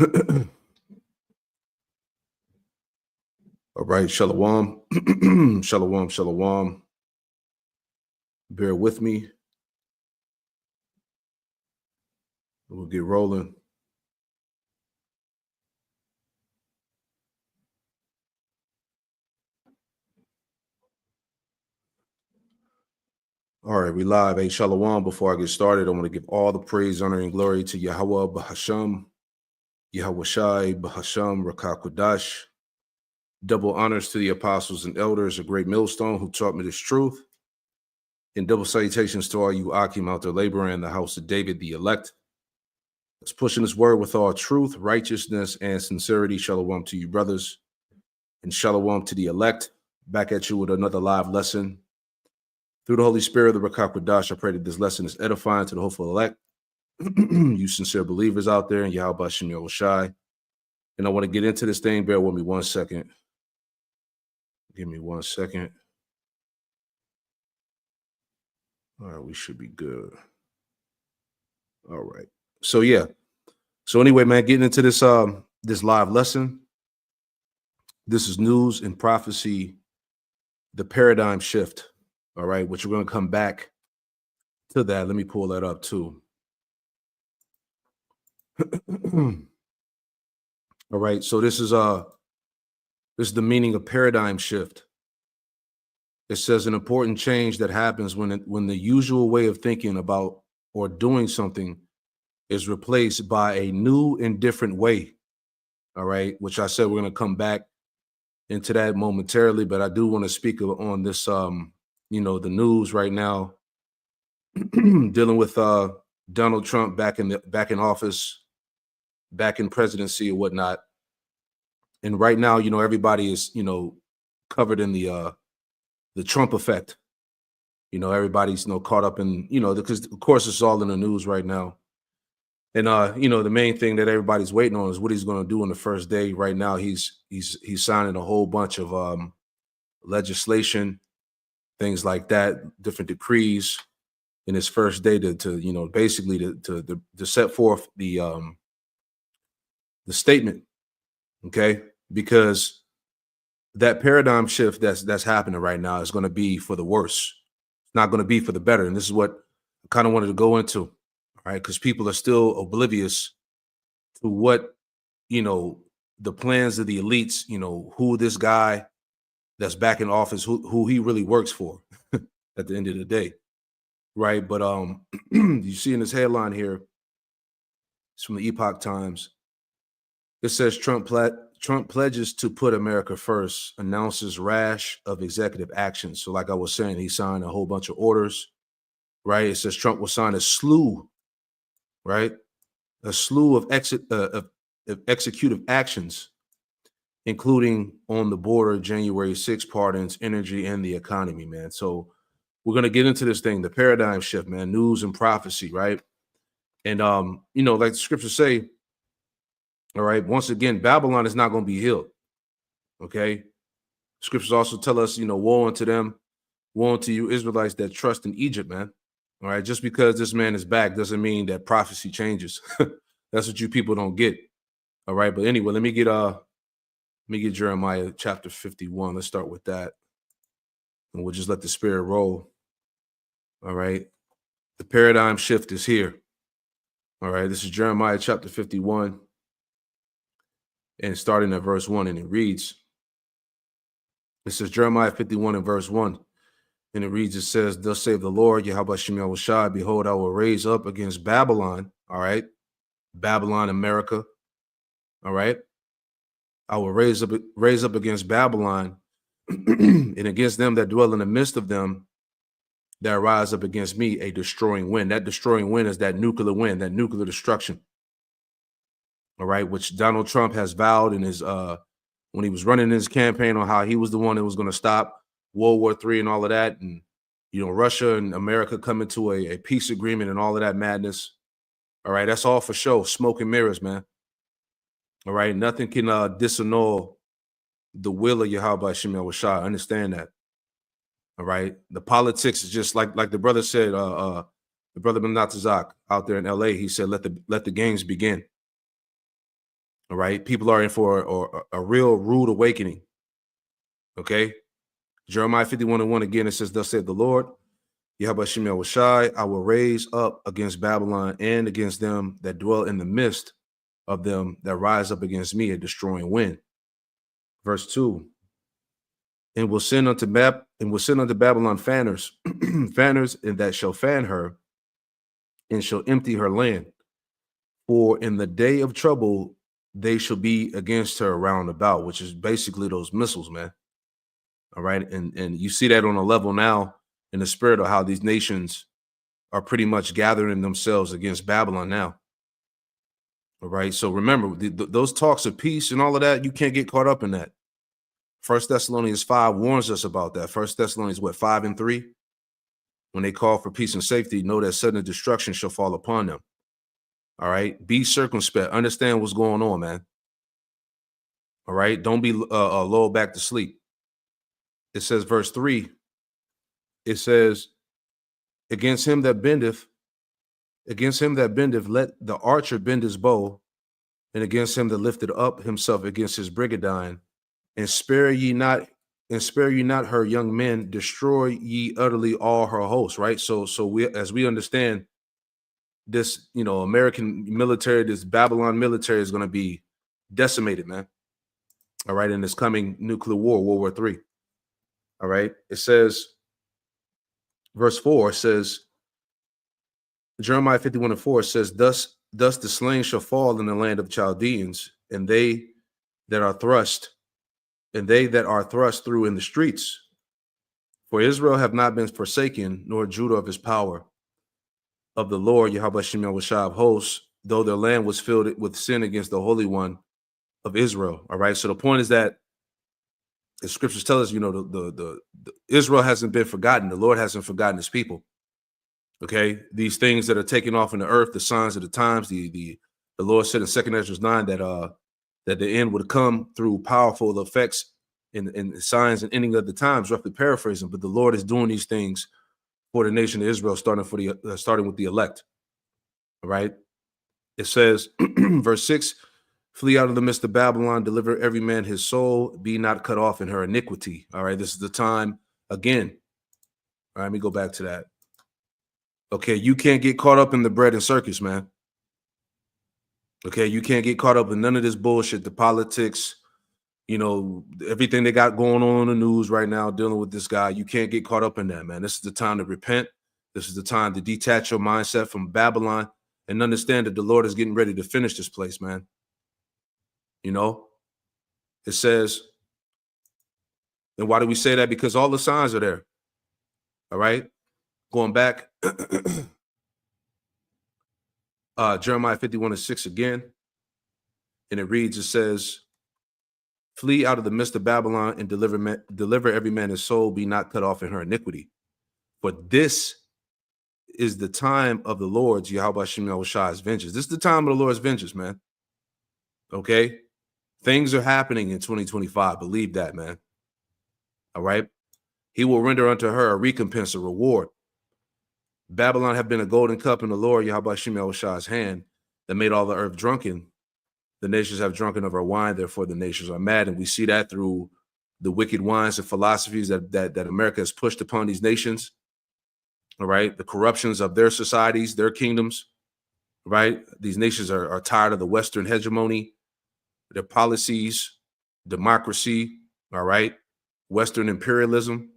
All right, shalom. Shalom, shalom. Bear with me. We'll get rolling. All right, we live. Hey, shalom. Before I get started, I want to give all the praise, honor, and glory to Yahweh Bahasham, Yahweh Shai Bahasham Rakakwadash. Double honors to the apostles and elders, a great millstone who taught me this truth. And double salutations to all you Akim out there laboring in the house of David, the elect. Let's pushing this word with all truth, righteousness, and sincerity. Shalom to you, brothers. And shalom to the elect. Back at you with another live lesson. Through the Holy Spirit of the Rakakwadash, I pray that this lesson is edifying to the hopeful elect. You sincere believers out there in Yahweh Hashem Yahweh Shai. And I want to get into this thing. Bear with me 1 second. Give me 1 second. All right, we should be good. All right. So yeah. So anyway, man, getting into this this live lesson. This is news and prophecy, the paradigm shift. All right, which we're going to come back to that. Let me pull that up too. All right, so this is the meaning of paradigm shift. It says an important change that happens when the usual way of thinking about or doing something is replaced by a new and different way. All right, which I said we're going to come back into that momentarily, but I do want to speak on this the news right now dealing with Donald Trump back in office, back in presidency or whatnot. And right now, everybody is, covered in the Trump effect. Everybody's, caught up in, because of course it's all in the news right now. And, the main thing that everybody's waiting on is what he's going to do on the first day. Right now, he's signing a whole bunch of legislation, things like that, different decrees in his first day to basically to set forth the statement. Okay, because that paradigm shift that's happening right now is going to be for the worse. It's not going to be for the better. And this is what I kind of wanted to go into, all right? Because people are still oblivious to what, the plans of the elites, who this guy that's back in office, who he really works for at the end of the day. Right. But you see in this headline here, it's from the Epoch Times. It says Trump pledges to put America first, announces rash of executive actions. So like I was saying, he signed a whole bunch of orders, right? It says Trump will sign a slew, right? A slew of executive actions, including on the border, January 6 pardons, energy, and the economy, man. So we're going to get into this thing, the paradigm shift, man, news and prophecy, right? And, like the scriptures say, all right, once again, Babylon is not going to be healed. Okay. Scriptures also tell us, woe unto them, woe unto you Israelites that trust in Egypt, man. All right. Just because this man is back doesn't mean that prophecy changes. That's what you people don't get. All right. But anyway, let me get Jeremiah chapter 51. Let's start with that. And we'll just let the spirit roll. All right. The paradigm shift is here. All right. This is Jeremiah chapter 51. And starting at verse 1, and it reads, it says Jeremiah 51 and verse 1, and it reads, it says, thus save the Lord, Yahweh Hashem Yahweh Shai, behold, I will raise up against Babylon, all right, Babylon, America, all right, I will raise up against Babylon and against them that dwell in the midst of them that rise up against me, a destroying wind. That destroying wind is that nuclear wind, that nuclear destruction. All right, which Donald Trump has vowed in his when he was running his campaign on how he was the one that was going to stop World War III and all of that, and Russia and America coming to a peace agreement and all of that madness. All right, that's all for show, smoke and mirrors, man. All right, nothing can disannul the will of Yahweh Hashem Yahweh Shai. Understand that. All right, the politics is just like the brother said, the brother Ben Natazak out there in LA. He said, let the games begin. All right. People are in for a real rude awakening. Okay. Jeremiah 51:1 again, it says, thus saith the Lord, Yahweh Shemel Washai, I will raise up against Babylon and against them that dwell in the midst of them that rise up against me, a destroying wind. Verse 2. And will send unto Babylon fanners, fanners, and that shall fan her, and shall empty her land. For in the day of trouble they shall be against her round about, which is basically those missiles, man. All right. And you see that on a level now in the spirit of how these nations are pretty much gathering themselves against Babylon now. All right. So remember, those talks of peace and all of that, you can't get caught up in that. 1 Thessalonians 5 warns us about that. 1 Thessalonians 5:3? When they call for peace and safety, know that sudden destruction shall fall upon them. All right. Be circumspect. Understand what's going on, man. All right. Don't be lulled back to sleep. It says, verse 3, it says, against him that bendeth, let the archer bend his bow, and against him that lifted up himself against his brigandine, and spare ye not her young men, destroy ye utterly all her hosts. Right. So we, as we understand this, American military, this Babylon military is going to be decimated, man. All right. In this coming nuclear war, World War III. All right. It says, verse 4 says, Jeremiah 51:4 says, thus the slain shall fall in the land of Chaldeans, and they that are thrust through in the streets. For Israel have not been forsaken, nor Judah of his power, of the Lord, Yahweh Shemel Washai of hosts, though their land was filled with sin against the Holy One of Israel. All right. So the point is that the scriptures tell us, the Israel hasn't been forgotten. The Lord hasn't forgotten his people. Okay. These things that are taking off in the earth, the signs of the times, the Lord said in 2 Ezra 9 that the end would come through powerful effects in signs and ending of the times, roughly paraphrasing. But the Lord is doing these things for the nation of Israel, starting with the elect. All right. It says, verse 6, flee out of the midst of Babylon, deliver every man his soul, be not cut off in her iniquity. All right. This is the time again. All right. Let me go back to that. Okay. You can't get caught up in the bread and circus, man. Okay. You can't get caught up in none of this bullshit, the politics, everything they got going on in the news right now, dealing with this guy. You can't get caught up in that, man. This is the time to repent. This is the time to detach your mindset from Babylon and understand that the Lord is getting ready to finish this place, man. It says, and why do we say that? Because all the signs are there. All right. Going back, Jeremiah 51:6 again. And it reads, it says, flee out of the midst of Babylon and deliver every man his soul, be not cut off in her iniquity. For this is the time of the Lord's, Yahweh Shemel Washai's vengeance. This is the time of the Lord's vengeance, man. Okay? Things are happening in 2025. Believe that, man. All right? He will render unto her a recompense, a reward. Babylon have been a golden cup in the Lord, Yahweh Shemel Washai's hand, that made all the earth drunken. The nations have drunken of her wine, therefore the nations are mad. And we see that through the wicked wines and philosophies that America has pushed upon these nations. All right. The corruptions of their societies, their kingdoms. Right. These nations are tired of the Western hegemony, their policies, democracy. All right. Western imperialism.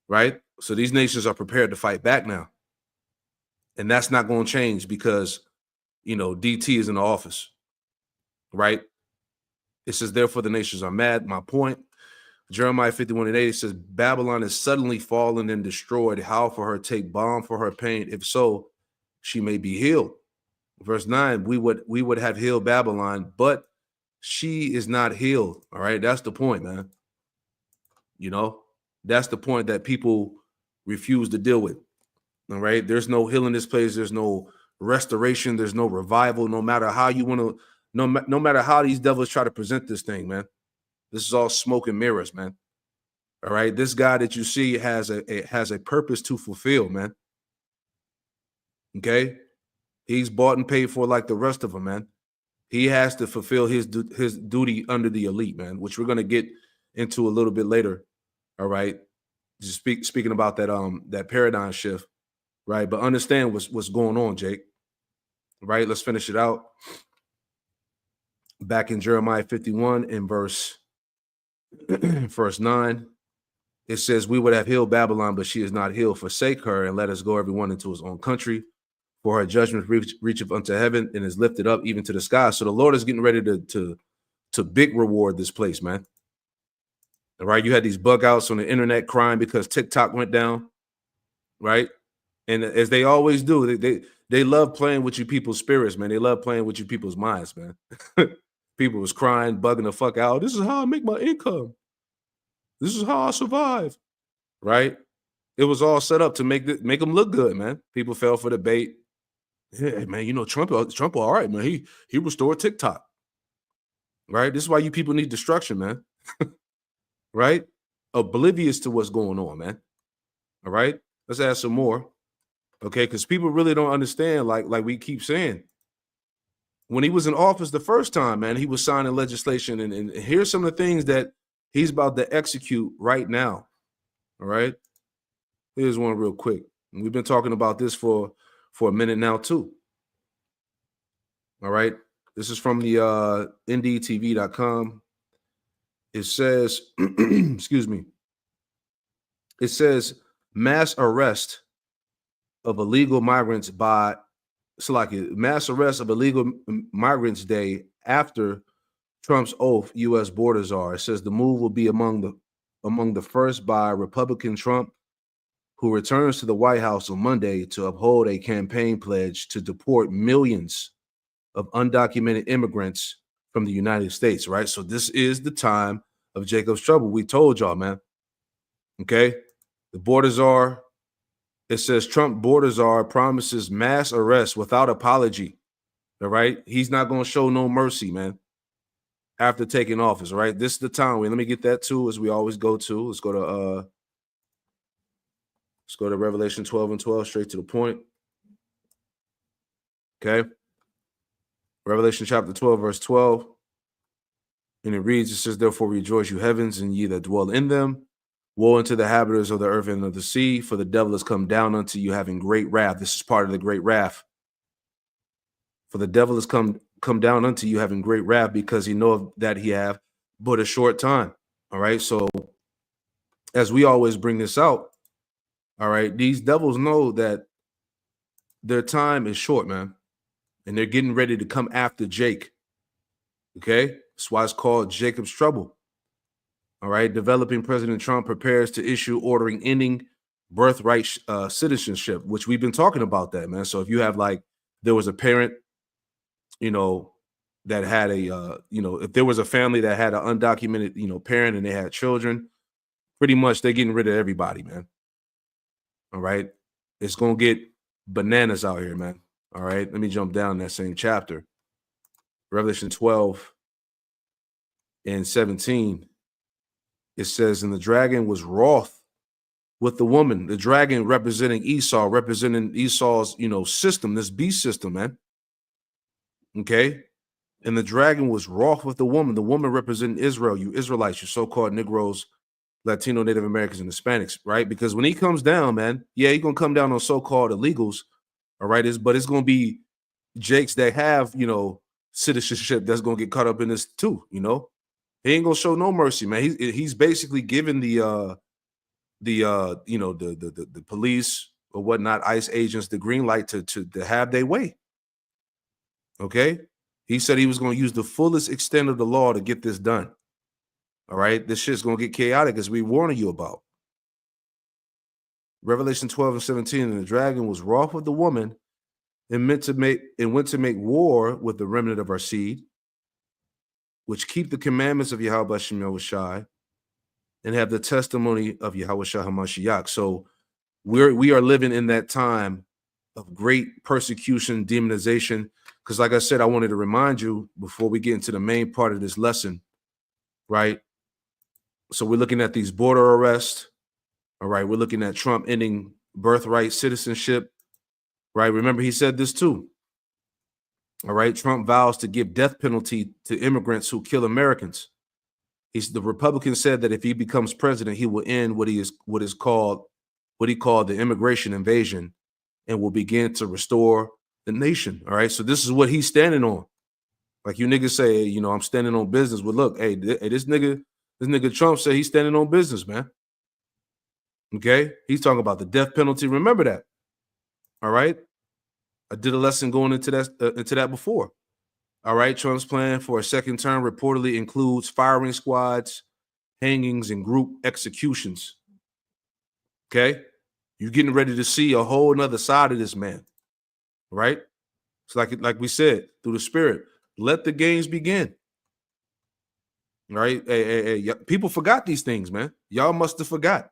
Right. So these nations are prepared to fight back now. And that's not going to change because, DT is in the office. Right. It says, therefore the nations are mad. My point, Jeremiah 51:8 says, Babylon is suddenly fallen and destroyed. How for her take balm for her pain? If so, she may be healed. Verse 9, we would have healed Babylon, but she is not healed. All right. That's the point, man. That's the point that people refuse to deal with. All right. There's no healing this place. There's no restoration. There's no revival. No matter how you want to, no matter how these devils try to present this thing, man. This is all smoke and mirrors, man. All right. This guy that you see has a purpose to fulfill, man. Okay. He's bought and paid for like the rest of them, man. He has to fulfill his duty under the elite, man, which we're gonna get into a little bit later. All right, just speaking about that paradigm shift, right? But understand what's going on, Jake. Right? Let's finish it out. Back in Jeremiah 51 in verse 9, it says, "We would have healed Babylon, but she is not healed. Forsake her and let us go everyone into his own country. For her judgment reacheth unto heaven and is lifted up even to the sky." So the Lord is getting ready to big reward this place, man. All right. You had these bug outs on the internet crying because TikTok went down, right? And as they always do, they love playing with you people's spirits, man. They love playing with you people's minds, man. People was crying, bugging the fuck out. This is how I make my income. This is how I survive, right? It was all set up to make them look good, man. People fell for the bait. Yeah, man. You know, Trump, all right, man. He restored TikTok, right? This is why you people need destruction, man. Right? Oblivious to what's going on, man. All right. Let's add some more. Okay, because people really don't understand, like we keep saying. When he was in office the first time, man, he was signing legislation, and here's some of the things that he's about to execute right now. All right. Here's one real quick. And we've been talking about this for a minute now, too. All right. This is from the ndtv.com. It says, excuse me. It says mass arrest of illegal migrants by mass arrest of illegal migrants day after Trump's oath U.S. borders are. It says the move will be among the first by Republican Trump, who returns to the White House on Monday to uphold a campaign pledge to deport millions of undocumented immigrants from the United States, right? So this is the time of Jacob's trouble. We told y'all, man. Okay? The borders are, it says Trump border czar promises mass arrest without apology. All right? He's not going to show no mercy, man, after taking office, all right? This is the time. Let me get that too, as we always go to. Let's go to Revelation 12 and 12, straight to the point. Okay? Revelation chapter 12, verse 12. And it reads, it says, "Therefore rejoice, you heavens, and ye that dwell in them. Woe unto the inhabitants of the earth and of the sea, for the devil is come down unto you having great wrath." This is part of the great wrath. "For the devil is come down unto you having great wrath, because he knoweth that he have but a short time." All right. So as we always bring this out, all right, these devils know that their time is short, man. And they're getting ready to come after Jake. Okay. That's why it's called Jacob's trouble. All right. Developing President Trump prepares to issue ordering ending birthright citizenship, which we've been talking about that, man. So if you have, like, there was a parent, that had a, if there was a family that had an undocumented, parent, and they had children, pretty much they're getting rid of everybody, man. All right. It's going to get bananas out here, man. All right. Let me jump down that same chapter. Revelation 12 and 17. It says, "And the dragon was wroth with the woman." The dragon representing Esau, representing Esau's, system, this beast system, man. Okay. "And the dragon was wroth with the woman representing Israel, you Israelites, you so-called Negroes, Latino, Native Americans, and Hispanics," right? Because when he comes down, man, yeah, he's going to come down on so-called illegals. All right. But it's going to be Jakes that have, citizenship that's going to get caught up in this too. He ain't going to show no mercy, man. He's basically giving the police or whatnot, ICE agents, the green light to have their way. Okay. He said he was going to use the fullest extent of the law to get this done. All right. This shit's going to get chaotic, as we warning you about. Revelation 12 and 17. "And the dragon was wroth with the woman and went to make war with the remnant of our seed, which keep the commandments of Yahweh Shem Yahushai and have the testimony of Yahweh Shah HaMashiach." So we are living in that time of great persecution, demonization. Because, like I said, I wanted to remind you before we get into the main part of this lesson, right? So we're looking at these border arrests. All right. We're looking at Trump ending birthright citizenship. Right. Remember, he said this too. All right. Trump vows to give death penalty to immigrants who kill Americans. The Republican said that if he becomes president, he will end what he called the immigration invasion and will begin to restore the nation. All right. So this is what he's standing on. Like you niggas say, you know, I'm standing on business. But look, hey, this nigga Trump said he's standing on business, man. Okay. He's talking about the death penalty. Remember that. All right. I did a lesson going into that before. All right. Trump's plan for a second term reportedly includes firing squads, hangings, and group executions. Okay. You're getting ready to see a whole nother side of this man. Right. It's like we said, through the spirit, let the games begin. All right. Hey, people forgot these things, man. Y'all must have forgot.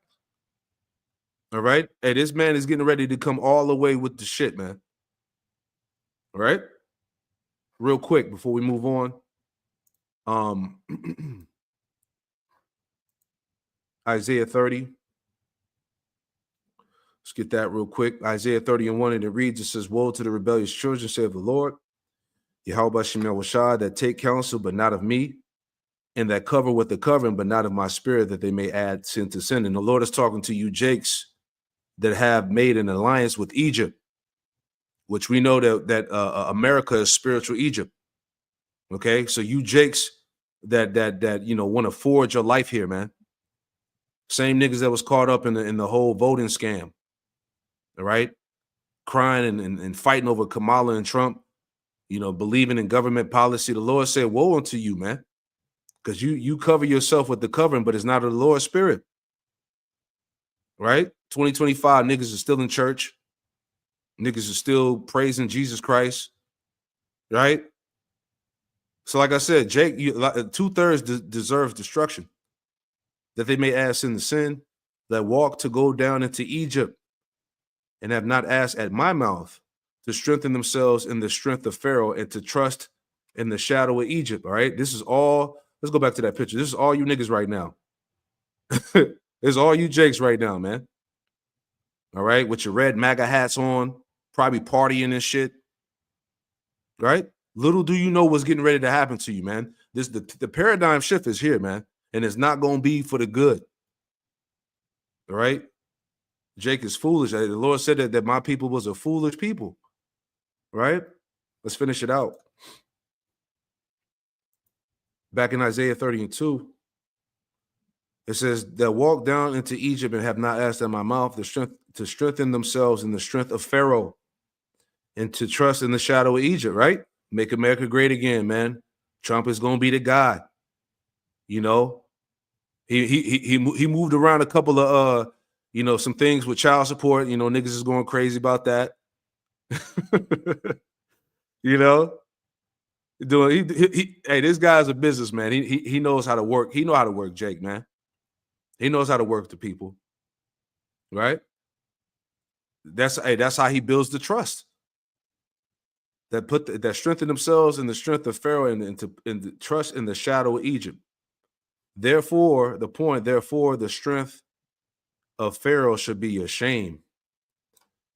All right. Hey, this man is getting ready to come all the way with the shit, man. All right. Real quick before we move on. Isaiah 30. Let's get that real quick. Isaiah 30:1, and it reads, it says, woe to the rebellious children, saith the Lord, Yahweh Shem Yahushua, that take counsel, but not of me, and that cover with the covering, but not of my spirit, that they may add sin to sin. And the Lord is talking to you Jakes that have made an alliance with Egypt, which we know that America is spiritual Egypt. Okay, so you Jakes that you know want to forge your life here, man. Same niggas that was caught up in the whole voting scam. All right, crying and fighting over Kamala and Trump, you know, believing in government policy. The Lord said, woe unto you, man, because you cover yourself with the covering, but it's not of the Lord's spirit. Right? 2025, niggas are still in church. Niggas are still praising Jesus Christ. Right? So like I said, Jake, 2/3 deserves destruction, that they may add sin to sin, that walk to go down into Egypt, and have not asked at my mouth to strengthen themselves in the strength of Pharaoh and to trust in the shadow of Egypt. All right. This is all. Let's go back to that picture. This is all you niggas right now. It's all you Jakes right now, man. All right. With your red MAGA hats on, probably partying and shit. Right. Little do you know what's getting ready to happen to you, man. The paradigm shift is here, man. And it's not going to be for the good. All right. Jake is foolish. The Lord said that my people was a foolish people. Right? Let's finish it out. Back in Isaiah 30:2, it says, that walk down into Egypt and have not asked at my mouth the strength to strengthen themselves in the strength of Pharaoh and to trust in the shadow of Egypt, right? Make America great again, man. Trump is going to be the guy. You know, he moved around a couple of you know, some things with child support. You know, niggas is going crazy about that. You know, hey, this guy's a businessman. He knows how to work. He knows how to work, Jake, man. He knows how to work the people, right? That's how he builds the trust. That strengthen themselves in the strength of Pharaoh and to trust in the shadow of Egypt. Therefore, the strength of Pharaoh should be your shame,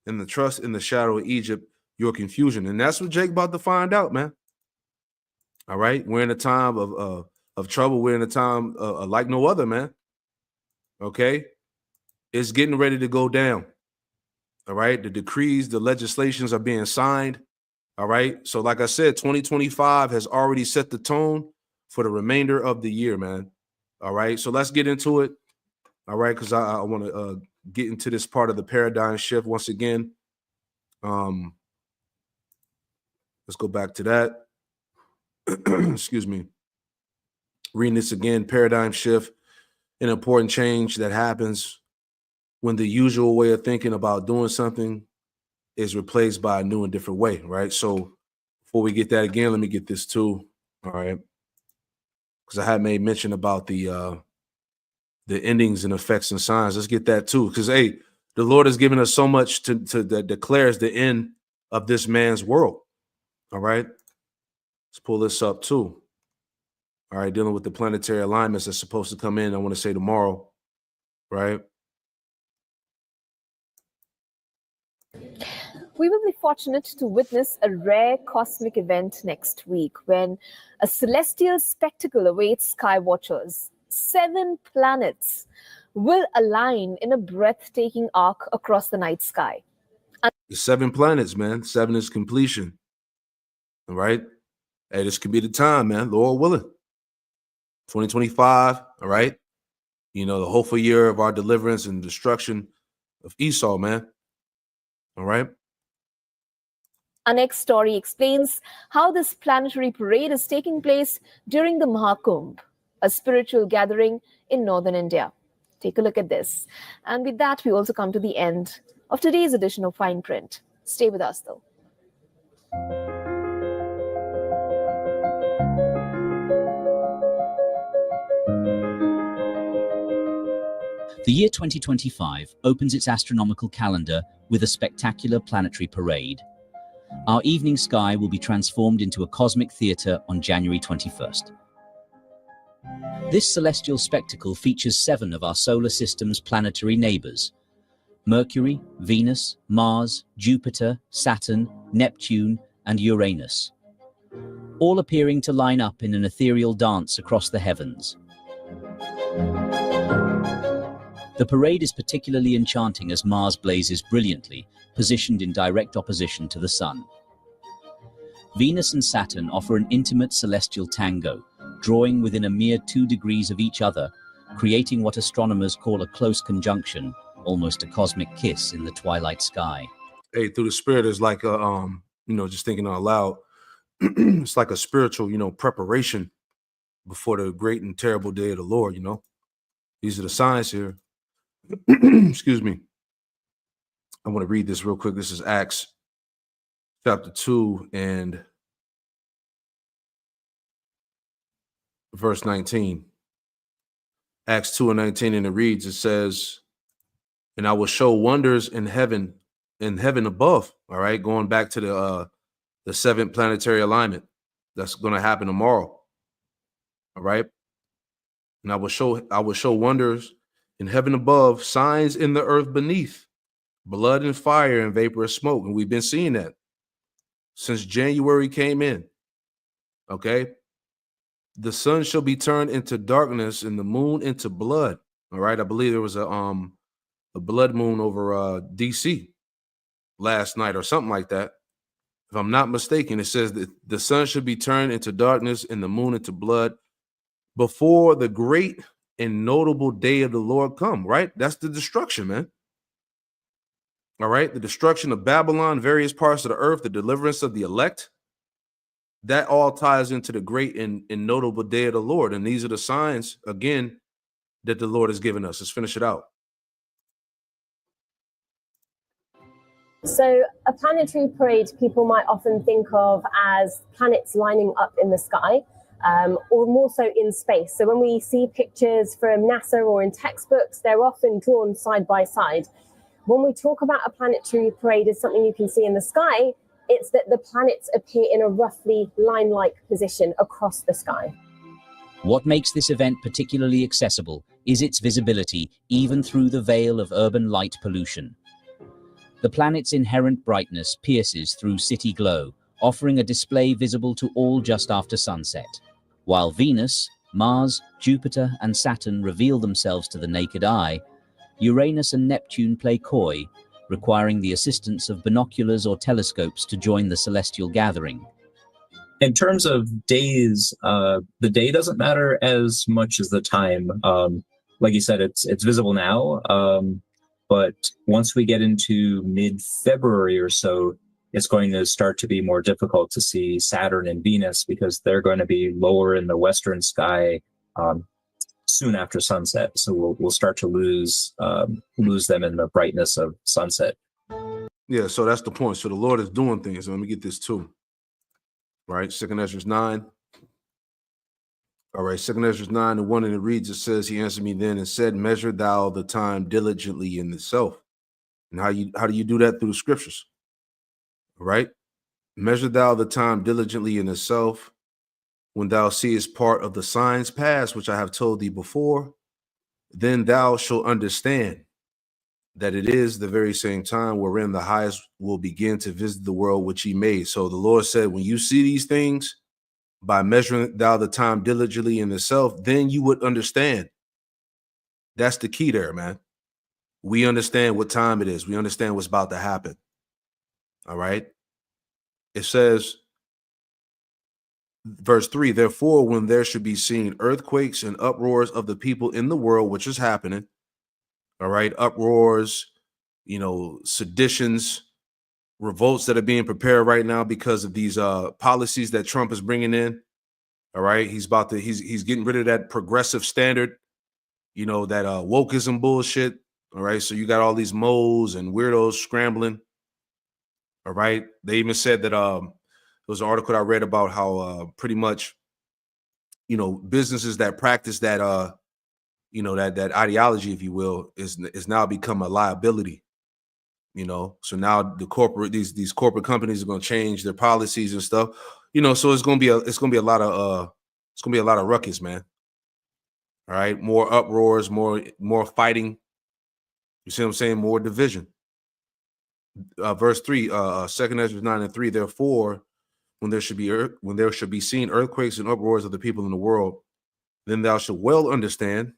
and the trust in the shadow of Egypt, your confusion. And that's what Jake about to find out, man. All right, we're in a time of trouble. We're in a time like no other, man. Okay, it's getting ready to go down. All right, the decrees, the legislations are being signed. All right, so like I said, 2025 has already set the tone for the remainder of the year, man. All right, so let's get into it. All right, because I want to get into this part of the paradigm shift once again. Let's go back to that. Excuse me. Reading this again, paradigm shift, an important change that happens when the usual way of thinking about doing something is replaced by a new and different way, right? So before we get that again, let me get this too. All right. Because I had made mention about the endings and effects and signs. Let's get that too. Because hey, the Lord has given us so much that declares the end of this man's world. All right. Let's pull this up too. All right, dealing with the planetary alignments that's supposed to come in, I want to say tomorrow, right? We will be fortunate to witness a rare cosmic event next week when a celestial spectacle awaits sky watchers. 7 planets will align in a breathtaking arc across the night sky. The 7 planets, man. 7 is completion. All right. Hey, this could be the time, man. Lord willing. 2025. All right. You know, the hopeful year of our deliverance and destruction of Esau, man. All right. Our next story explains how this planetary parade is taking place during the Mahakumbh, a spiritual gathering in northern India. Take a look at this. And with that, we also come to the end of today's edition of Fine Print. Stay with us, though. The year 2025 opens its astronomical calendar with a spectacular planetary parade. Our evening sky will be transformed into a cosmic theatre on January 21st. This celestial spectacle features 7 of our solar system's planetary neighbours: Mercury, Venus, Mars, Jupiter, Saturn, Neptune, and Uranus, all appearing to line up in an ethereal dance across the heavens. The parade is particularly enchanting as Mars blazes brilliantly, positioned in direct opposition to the Sun. Venus and Saturn offer an intimate celestial tango, drawing within a mere 2 degrees of each other, creating what astronomers call a close conjunction, almost a cosmic kiss in the twilight sky. Hey, through the spirit is like a just thinking out loud. It's like a spiritual, preparation before the great and terrible day of the Lord. These are the signs here. Excuse me. I want to read this real quick. This is Acts chapter 2 and verse 19. Acts 2 and 19, and it reads, it says, "And I will show wonders in heaven above." All right, going back to the 7th planetary alignment that's going to happen tomorrow. All right. And I will show wonders in heaven above, signs in the earth beneath, blood and fire and vapor of smoke. And we've been seeing that since January came in. Okay. The sun shall be turned into darkness and the moon into blood. All right. I believe there was a blood moon over DC last night or something like that. If I'm not mistaken, it says that the sun should be turned into darkness and the moon into blood before the great and notable day of the Lord come, right? That's the destruction, man. All right. The destruction of Babylon, various parts of the earth, the deliverance of the elect. That all ties into the great and notable day of the Lord. And these are the signs, again, that the Lord has given us. Let's finish it out. So a planetary parade people might often think of as planets lining up in the sky, or more so in space. So when we see pictures from NASA or in textbooks, they're often drawn side by side. When we talk about a planetary parade as something you can see in the sky, it's that the planets appear in a roughly line-like position across the sky. What makes this event particularly accessible is its visibility, even through the veil of urban light pollution. The planet's inherent brightness pierces through city glow, offering a display visible to all just after sunset. While Venus, Mars, Jupiter, and Saturn reveal themselves to the naked eye, Uranus and Neptune play coy, requiring the assistance of binoculars or telescopes to join the celestial gathering. In terms of days, the day doesn't matter as much as the time. Like you said, it's visible now, but once we get into mid-February or so, it's going to start to be more difficult to see Saturn and Venus because they're going to be lower in the western sky soon after sunset. So we'll start to lose them in the brightness of sunset. Yeah, so that's the point. So the Lord is doing things. So let me get this too. Right, 2nd Ezra 9. All right, 2nd Ezra 9 and 1, and it reads, it says, "He answered me then and said, measure thou the time diligently in itself." And how do you do that? Through the scriptures. All right. "Measure thou the time diligently in itself, when thou seest part of the signs past, which I have told thee before, then thou shalt understand." that it is the very same time wherein the highest will begin to visit the world which he made. So the Lord said, when you see these things, by measuring thou the time diligently in itself, then you would understand. That's the key there, man. We understand what time it is. We understand what's about to happen. All right. It says, verse 3, therefore, when there should be seen earthquakes and uproars of the people in the world, which is happening. All right. Uproars, seditions, revolts that are being prepared right now because of these policies that Trump is bringing in. All right. He's getting rid of that progressive standard, that wokeism bullshit. All right. So you got all these moles and weirdos scrambling. All right. They even said that there was an article I read about how pretty much, businesses that practice that that ideology, if you will, is now become a liability. So now these corporate companies are going to change their policies and stuff. So it's going to be a lot of ruckus, man. All right, more uproars, more fighting. You see what I'm saying? More division. Verse 3, 2 Ezra 9:3. Therefore, when there should be seen earthquakes and uproars of the people in the world, then thou shalt well understand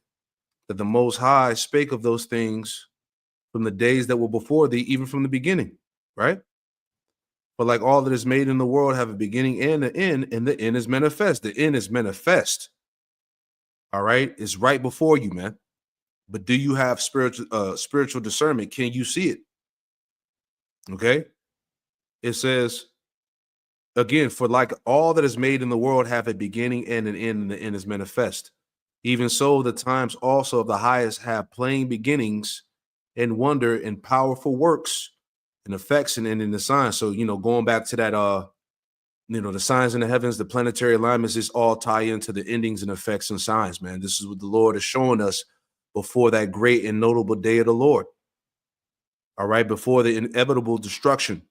that the Most High spake of those things from the days that were before thee, even from the beginning, right? But like all that is made in the world have a beginning and an end, and the end is manifest. The end is manifest. All right, it's right before you, man. But do you have spiritual discernment? Can you see it? Okay. It says, again, for like all that is made in the world have a beginning and an end, and the end is manifest. Even so, the times also of the highest have plain beginnings and wonder and powerful works and effects and in the signs. So, going back to that, the signs in the heavens, the planetary alignments, this all tie into the endings and effects and signs, man. This is what the Lord is showing us before that great and notable day of the Lord. All right, before the inevitable destruction.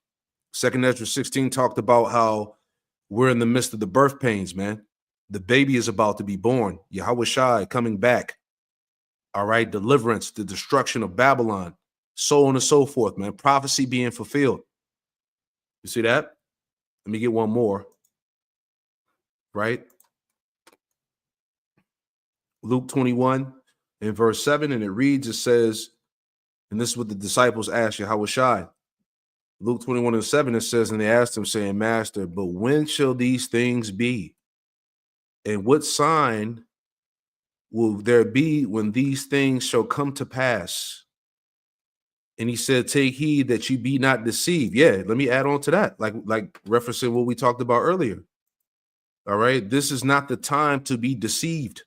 2 Ezra 16 talked about how we're in the midst of the birth pains, man. The baby is about to be born. Yahweh Shai coming back. All right, deliverance, the destruction of Babylon, so on and so forth, man. Prophecy being fulfilled. You see that? Let me get one more. Right? Luke 21 in verse 7, and it reads, it says, and this is what the disciples asked Yahweh Shai. Luke 21:7, it says, and they asked him, saying, Master, but when shall these things be? And what sign will there be when these things shall come to pass? And he said, take heed that you be not deceived. Yeah, let me add on to that, like referencing what we talked about earlier. All right, this is not the time to be deceived.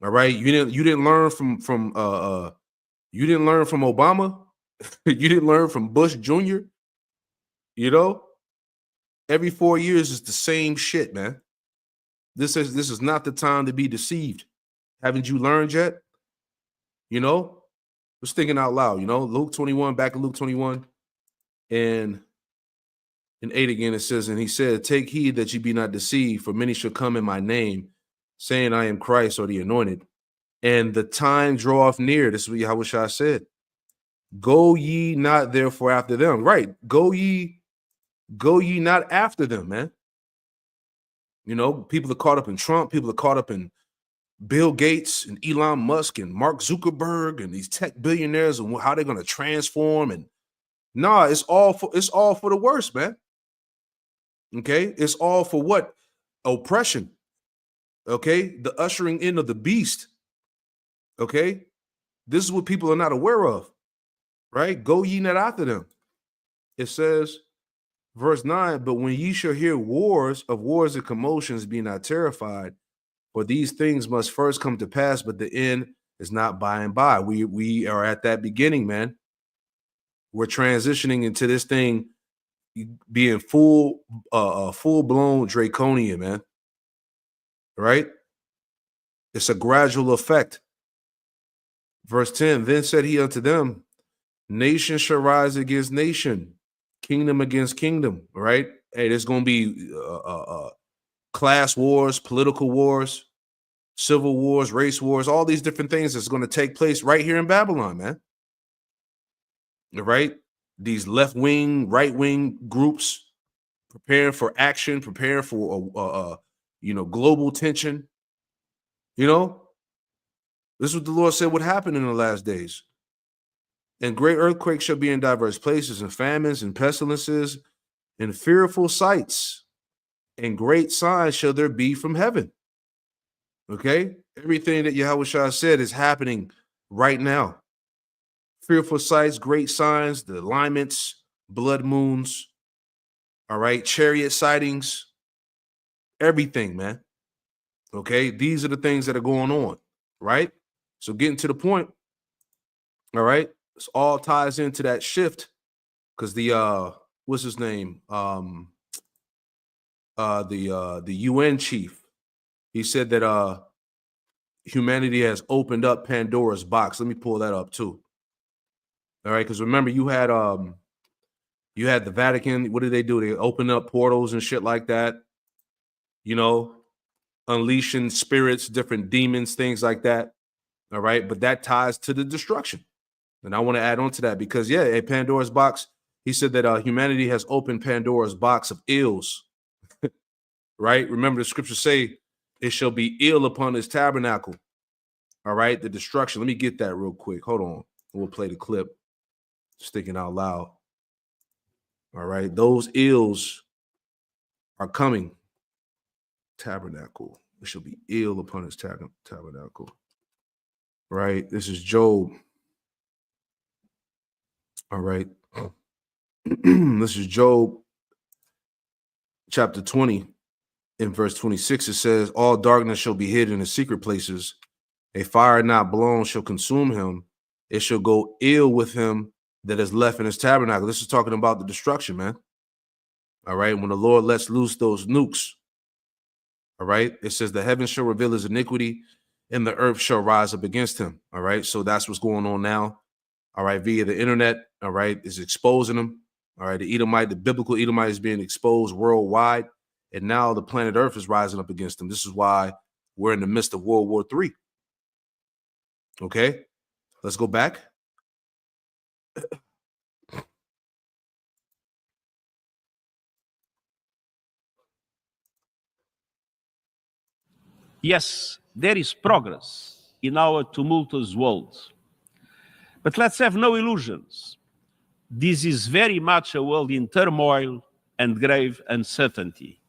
All right, you didn't learn from Obama. You didn't learn from Bush Jr. Every 4 years is the same shit, man. This is not the time to be deceived. Haven't you learned yet? Was thinking out loud, Luke 21, back in Luke 21 and in 8 again, it says, and he said, take heed that you be not deceived, for many shall come in my name, saying I am Christ or the anointed. And the time draweth near. This is what Yahweh Shai said. Go ye not therefore after them. Right. Go ye not after them, man. People are caught up in Trump. People are caught up in Bill Gates and Elon Musk and Mark Zuckerberg and these tech billionaires and how they're going to transform. And it's all for the worst, man. Okay. It's all for what? Oppression. Okay. The ushering in of the beast. Okay. This is what people are not aware of. Right? Go ye not after them. It says, verse 9, but when ye shall hear wars and commotions, be not terrified, for these things must first come to pass, but the end is not by and by. We are at that beginning, man. We're transitioning into this thing being full-blown draconian, man. Right? It's a gradual effect. Verse 10, then said he unto them, nation shall rise against nation, kingdom against kingdom, right? Hey, there's going to be class wars, political wars, civil wars, race wars, all these different things that's going to take place right here in Babylon, man. Right? These left-wing, right-wing groups preparing for action, preparing for global tension. This is what the Lord said would happen in the last days. And great earthquakes shall be in diverse places, and famines and pestilences and fearful sights, and great signs shall there be from heaven. Okay? Everything that Yahushua said is happening right now. Fearful sights, great signs, the alignments, blood moons, all right, chariot sightings, everything, man. Okay? These are the things that are going on, right? So getting to the point, all right, this all ties into that shift, because the what's his name? The UN chief, he said that humanity has opened up Pandora's box. Let me pull that up too. All right, because remember you had the Vatican. What did they do? They opened up portals and shit like that, unleashing spirits, different demons, things like that. All right, but that ties to the destruction. And I want to add on to that because, a Pandora's box, he said that humanity has opened Pandora's box of ills, right? Remember the scriptures say it shall be ill upon his tabernacle, all right? The destruction. Let me get that real quick. Hold on. We'll play the clip, sticking out loud. All right, those ills are coming. Tabernacle. It shall be ill upon his tabernacle. Right? This is Job. All right. This is Job chapter 20 in verse 26. It says, all darkness shall be hid in the secret places. A fire not blown shall consume him. It shall go ill with him that is left in his tabernacle. This is talking about the destruction, man. All right. When the Lord lets loose those nukes. All right. It says the heavens shall reveal his iniquity and the earth shall rise up against him. All right. So that's what's going on now. All right. Via the internet. All right. Is exposing them. All right. The biblical Edomite is being exposed worldwide. And now the planet Earth is rising up against them. This is why we're in the midst of World War III. Okay. Let's go back. Yes, there is progress in our tumultuous world. But let's have no illusions. This is very much a world in turmoil and grave uncertainty.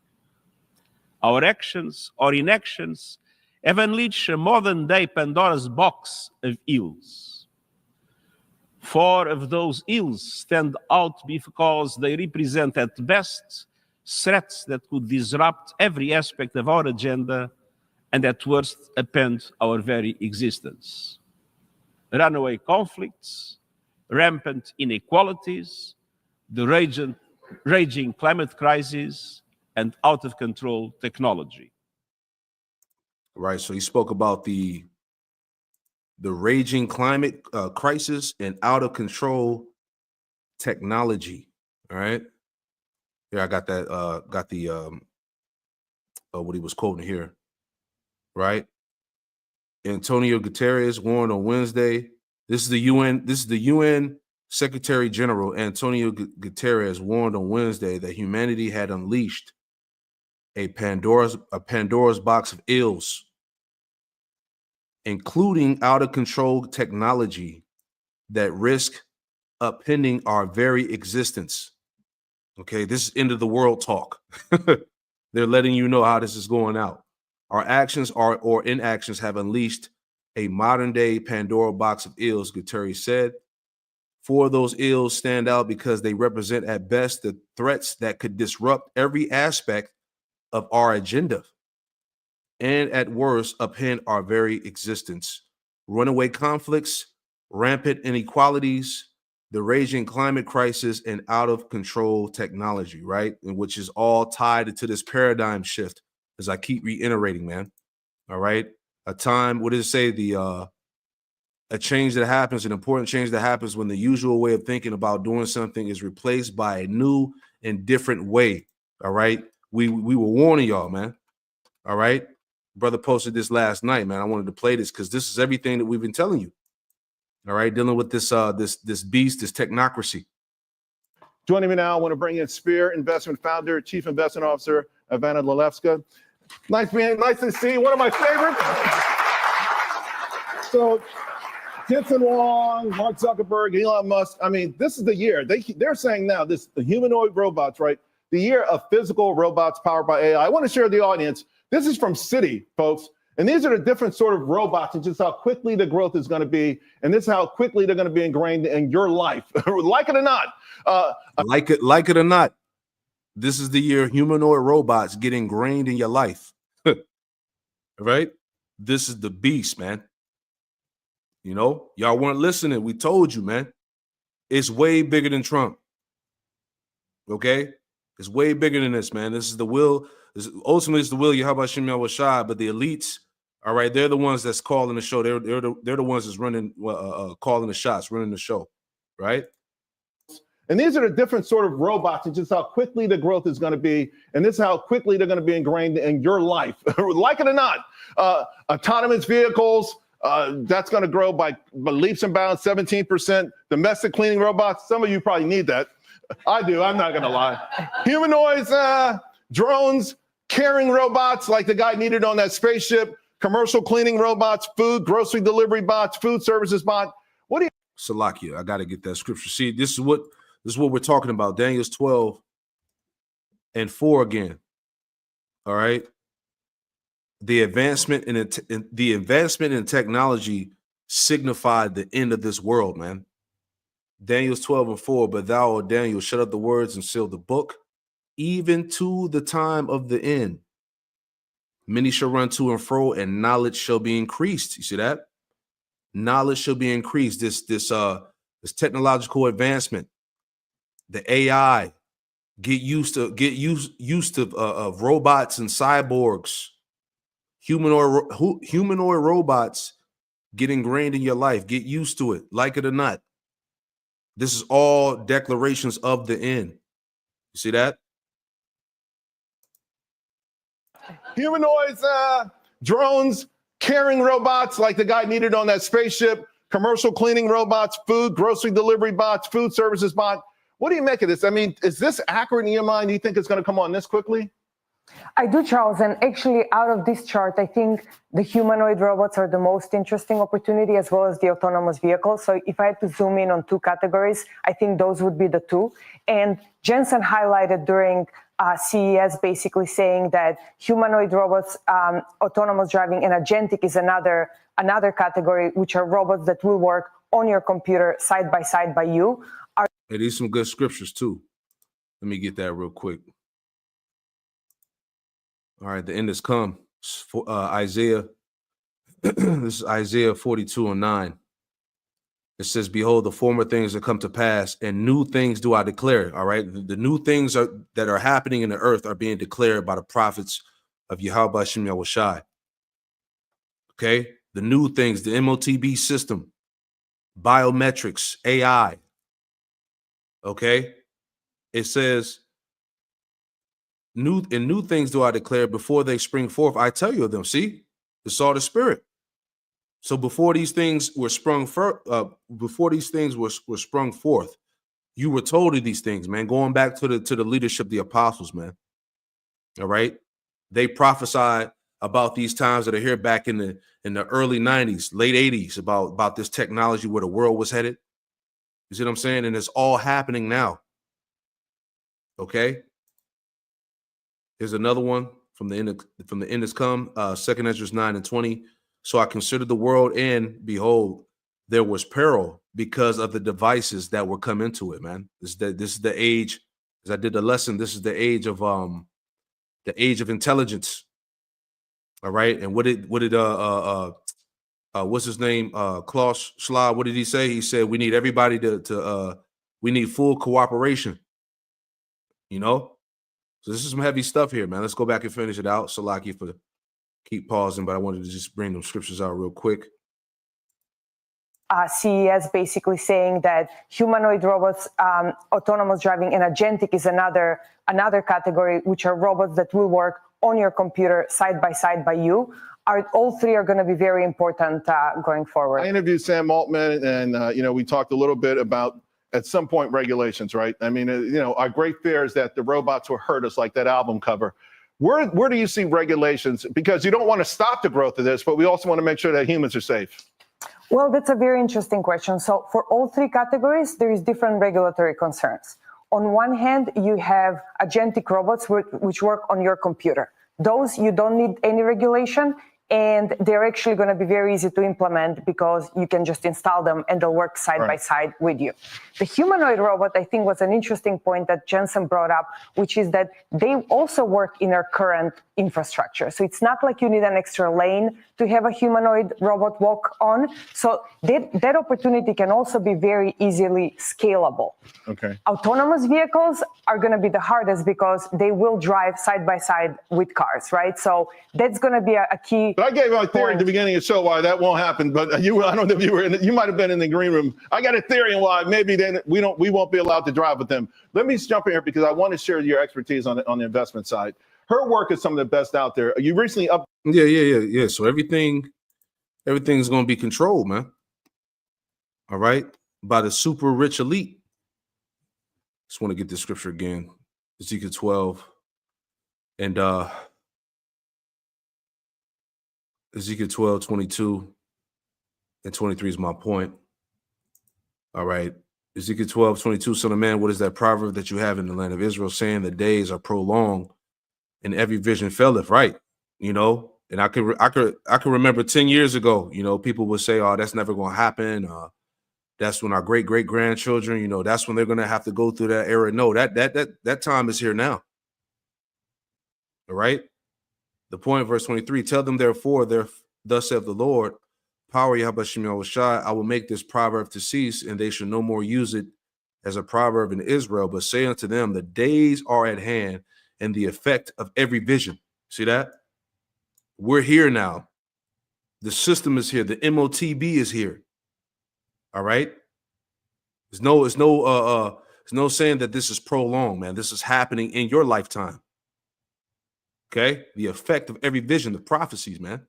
Our actions or inactions have unleashed a modern-day Pandora's box of ills. 4 of those ills stand out because they represent at best threats that could disrupt every aspect of our agenda and at worst upend our very existence. Runaway conflicts, rampant inequalities, the raging climate crisis, and out-of-control technology. Right. So he spoke about the raging climate crisis and out-of-control technology. All right. Here, I got that. Got the what he was quoting here. Right. Antonio Guterres warned on Wednesday. This is the UN Secretary General Antonio Guterres warned on Wednesday that humanity had unleashed a Pandora's box of ills, including out-of-control technology that risk upending our very existence. Okay, this is end of the world talk. They're letting you know how this is going out. Our actions or inactions have unleashed a modern-day Pandora box of ills, Guterres said. 4 of those ills stand out because they represent at best the threats that could disrupt every aspect of our agenda and at worst upend our very existence. Runaway conflicts, rampant inequalities, the raging climate crisis, and out-of-control technology, right? And which is all tied into this paradigm shift, as I keep reiterating, man. All right. A time, what does it say? A change that happens, an important change that happens when the usual way of thinking about doing something is replaced by a new and different way. All right. We were warning y'all, man. All right. Brother posted this last night, man. I wanted to play this because this is everything that we've been telling you. All right, dealing with this this beast, this technocracy. Joining me now, I want to bring in Spear Investment Founder, Chief Investment Officer, Ivana Lalevska. Nice to see you. One of my favorites. So, Jensen Huang, Mark Zuckerberg, Elon Musk. I mean, this is the year. They're saying now the humanoid robots, right? The year of physical robots powered by AI. I want to share with the audience. This is from Citi, folks. And these are the different sort of robots and just how quickly the growth is going to be. And this is how quickly they're going to be ingrained in your life, like it or not. Like it or not. This is the year humanoid robots get ingrained in your life. Right? This is the beast, man. You know, y'all weren't listening. We told you, man. It's way bigger than Trump. Okay? It's way bigger than this, man. This is the will. Ultimately, it's the will Yahweh Shem Yahweh Shai, but the elites, all right, they're the ones that's calling the show. They're the ones that's running, calling the shots, running the show, right? And these are the different sort of robots and just how quickly the growth is going to be. And this is how quickly they're going to be ingrained in your life, like it or not. Autonomous vehicles, that's going to grow by leaps and bounds, 17%. Domestic cleaning robots, some of you probably need that. I do, I'm not going to lie. Humanoids, drones, carrying robots like the guy needed on that spaceship, commercial cleaning robots, food, grocery delivery bots, food services bot. What do you... Salakia, I got to get that scripture. See, this is what we're talking about. Daniel's 12:4 again. All right. The advancement in technology signified the end of this world, man. Daniel's 12:4, but thou, O Daniel, shut up the words and seal the book, even to the time of the end. Many shall run to and fro, and knowledge shall be increased. You see that? Knowledge shall be increased. This technological advancement, the AI, get used to robots and cyborgs, humanoid robots get ingrained in your life. Get used to it, like it or not. This is all declarations of the end. You see that? Humanoids, drones, carrying robots like the guy needed on that spaceship, commercial cleaning robots, food, grocery delivery bots, food services bot. What do you make of this? I mean, is this accurate in your mind? Do you think it's going to come on this quickly? I do, Charles. And actually, out of this chart, I think the humanoid robots are the most interesting opportunity, as well as the autonomous vehicles. So if I had to zoom in on two categories, I think those would be the two. And Jensen highlighted during CES basically saying that humanoid robots, autonomous driving, and agentic is another category, which are robots that will work on your computer side by side by you. Hey, these some good scriptures too. Let me get that real quick. All right, the end has come. Isaiah. This is Isaiah 42:9. It says, behold, the former things that come to pass, and new things do I declare. All right. The new things that are happening in the earth are being declared by the prophets of Yahweh Shem Yahweh Shai. Okay. The new things, the MOTB system, biometrics, AI. Okay. It says, new things do I declare before they spring forth. I tell you of them. See, it's all the Spirit. So before these things were sprung forth, you were told of these things, man. Going back to the leadership, the apostles, man. All right, they prophesied about these times that are here back in the early 90s, late 80s, about this technology, where the world was headed. You see what I'm saying? And it's all happening now. Okay. Here's another one from the end has come. 2nd Ezra 9:20. So I considered the world, and behold, there was peril because of the devices that were come into it, man. This is the age, as I did the lesson, this is the age of intelligence. All right. And what did what's his name? Klaus Schwab, what did he say? He said we need everybody we need full cooperation. You know? So this is some heavy stuff here, man. Let's go back and finish it out. Salaki for keep pausing, but I wanted to just bring them scriptures out real quick. CES basically saying that humanoid robots, autonomous driving, and agentic is another category, which are robots that will work on your computer side by side by you. All three are going to be very important going forward. I interviewed Sam Altman, and we talked a little bit about at some point regulations, right? I mean, our great fear is that the robots will hurt us, like that album cover. Where do you see regulations? Because you don't want to stop the growth of this, but we also want to make sure that humans are safe. Well, that's a very interesting question. So for all three categories, there is different regulatory concerns. On one hand, you have agentic robots which work on your computer. Those you don't need any regulation, and they're actually going to be very easy to implement because you can just install them and they'll work side by side with you. The humanoid robot, I think, was an interesting point that Jensen brought up, which is that they also work in our current infrastructure. So it's not like you need an extra lane to have a humanoid robot walk on. So that opportunity can also be very easily scalable. Okay. Autonomous vehicles are going to be the hardest because they will drive side by side with cars, right? So that's going to be a key. But I gave my theory at the beginning of the show why that won't happen. But I don't know if you were you might have been in the green room. I got a theory on why maybe then we won't be allowed to drive with them. Let me jump in here because I want to share your expertise on the investment side. Her work is some of the best out there. You recently up. Yeah. So everything's going to be controlled, man. All right, by the super rich elite. Just want to get this scripture again, Ezekiel 12, and Ezekiel 12, 22, and 23 is my point. All right. Ezekiel 12, 22, son of man, what is that proverb that you have in the land of Israel saying the days are prolonged and every vision faileth, right? And I could remember 10 years ago, people would say, oh, that's never going to happen. That's when our great-great-grandchildren, that's when they're going to have to go through that era. No, that time is here now. All right. The point, verse 23, tell them therefore, thus saith the Lord, power Yahweh Shai, I will make this proverb to cease, and they shall no more use it as a proverb in Israel, but say unto them, the days are at hand, and the effect of every vision. See that? We're here now. The system is here. The MOTB is here. All right. There's no saying that this is prolonged, man. This is happening in your lifetime. Okay. The effect of every vision, the prophecies, man.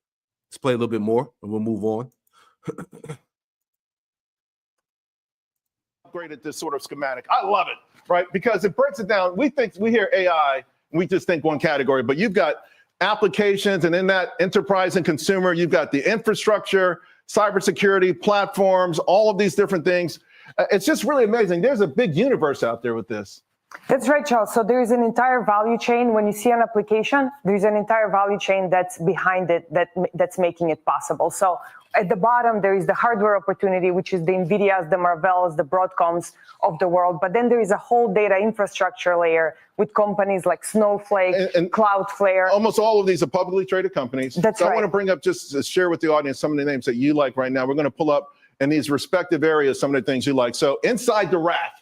Let's play a little bit more and we'll move on. Upgraded this sort of schematic. I love it, right? Because it breaks it down. We hear AI, we just think one category, but you've got applications, and in that enterprise and consumer, you've got the infrastructure, cybersecurity, platforms, all of these different things. It's just really amazing. There's a big universe out there with this. That's right, Charles. So there is an entire value chain. When you see an application, there's an entire value chain that's behind it that's making it possible. So at the bottom, there is the hardware opportunity, which is the NVIDIAs, the Marvells, the Broadcoms of the world. But then there is a whole data infrastructure layer with companies like Snowflake, and Cloudflare. Almost all of these are publicly traded companies. That's right. I want to bring up, just to share with the audience some of the names that you like right now. We're going to pull up in these respective areas some of the things you like. So inside the rack,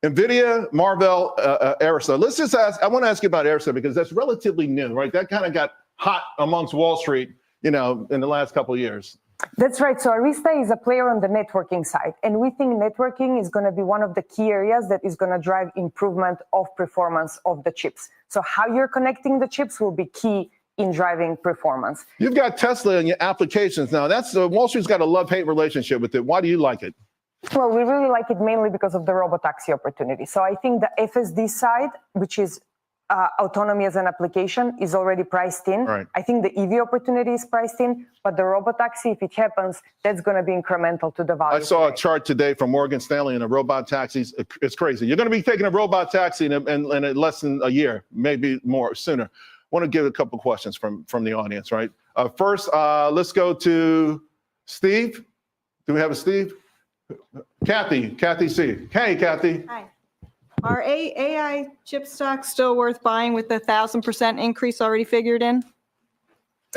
NVIDIA, Marvell, Arista. Let's just ask, I want to ask you about Arista because that's relatively new, right? That kind of got hot amongst Wall Street, in the last couple of years. That's right. So Arista is a player on the networking side. And we think networking is going to be one of the key areas that is going to drive improvement of performance of the chips. So how you're connecting the chips will be key in driving performance. You've got Tesla in your applications now. That's Wall Street's got a love-hate relationship with it. Why do you like it? Well, we really like it mainly because of the robotaxi opportunity. So I think the FSD side, which is autonomy as an application, is already priced in. Right. I think the EV opportunity is priced in, but the robotaxi, if it happens, that's going to be incremental to the value. I saw a chart today from Morgan Stanley in the robot taxis. It's crazy. You're going to be taking a robot taxi in less than a year, maybe more sooner. I want to give a couple questions from the audience, right? First, let's go to Steve. Do we have a Steve? Kathy C. Hey, Kathy. Hi. Are AI chip stocks still worth buying with the 1,000% increase already figured in?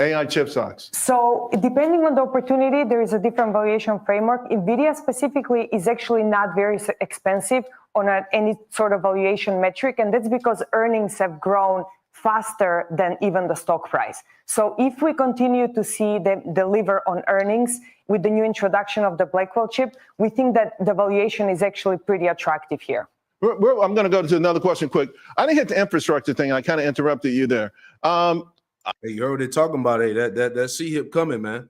AI chip stocks. So depending on the opportunity, there is a different valuation framework. NVIDIA specifically is actually not very expensive on any sort of valuation metric, and that's because earnings have grown faster than even the stock price. So if we continue to see them deliver on earnings with the new introduction of the Blackwell chip, we think that the valuation is actually pretty attractive here. I'm going to go to another question quick. I didn't hit the infrastructure thing. I kind of interrupted you there. Hey, you already talking about that C-hip coming, man.